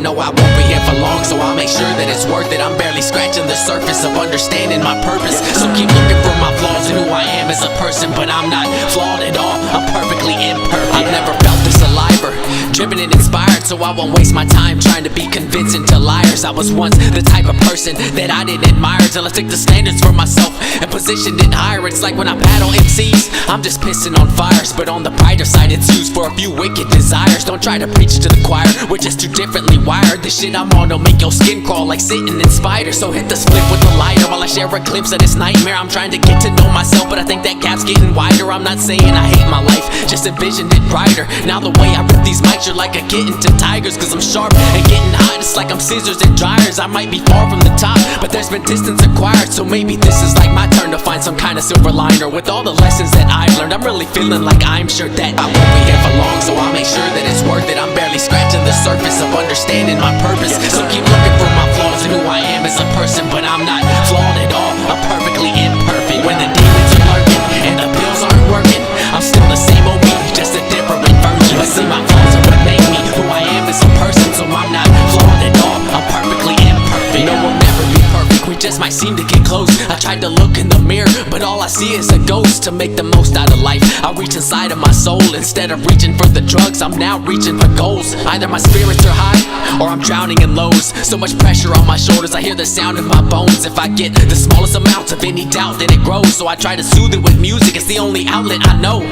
know I won't be here for long, so I'll make sure that it's worth it. I'm barely scratching the surface of understanding my purpose. So keep looking for my flaws and who I am as a person, but I'm not flawed at all, I'm perfectly imperfect. I've never felt this alive or driven and inspired, so I won't waste my time trying to be convincing to liars. I was once the type of person that I didn't admire, till I took the standards for myself and positioned it higher. It's like when I battle MCs, I'm just pissing on fires, but on the brighter side it's used for a few wicked desires. Don't try to preach to the choir, we're just too differently wired. The shit I'm on will make your skin crawl like sitting in spiders. So hit the split with the lighter while I share a glimpse of this nightmare. I'm trying to get to know myself, but I think that gap's getting wider. I'm not saying I hate my life, just envisioned it brighter. Now the way I rip these mics, you're like a kitten to tigers, cause I'm sharp and getting hot. It's like I'm scissors and dryers. I might be far from the top, but there's been distance acquired, so maybe this is like my turn to find some kind of silver liner. With all the lessons that I've learned, I'm really feeling like I'm sure that I won't be here for long, so I'll make sure that it's worth it. I'm barely scratching the surface of understanding my purpose. So keep looking for my flaws and who I am as a person, but I'm not flawed at all, I'm perfectly imperfect. When the demons are lurking and the pills aren't working, I'm still the same old me, just a different version. But see, my flaws are what make me who I am as a person, so I'm not flawed at all, I'm perfectly imperfect. No, we'll never be perfect, we just might seem to get close. I tried to look in the mirror, but all I see is a ghost. To make the most out of life, I reach inside of my soul. Instead of reaching for the drugs, I'm now reaching for goals. Either my spirits are high, or I'm drowning in lows. So much pressure on my shoulders, I hear the sound of my bones. If I get the smallest amount of any doubt, then it grows. So I try to soothe it with music, it's the only outlet I know.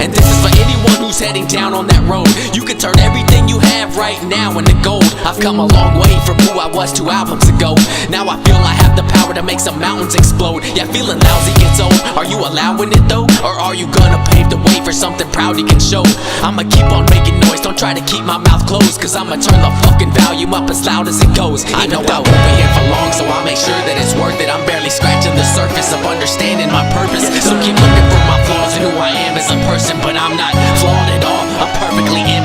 And this is for anyone who's heading down on that road. You can turn everything you have right now into gold. I've come a long way from who I was 2 albums ago. Now I feel I have the power to make some mountains explode. Yeah, feeling lousy gets old. Are you allowing it though? Or are you gonna pave the way for something proud you can show? I'ma keep on making noise, don't try to keep my mouth closed, cause I'ma turn the fucking volume up as loud as it goes. I know I won't be here for long, so I'll make sure that it's worth it. I'm barely scratching the surface of understanding my purpose. So keep looking for my flaws and who I am as a person, but I'm not flawed at all, I'm perfectly imperfect.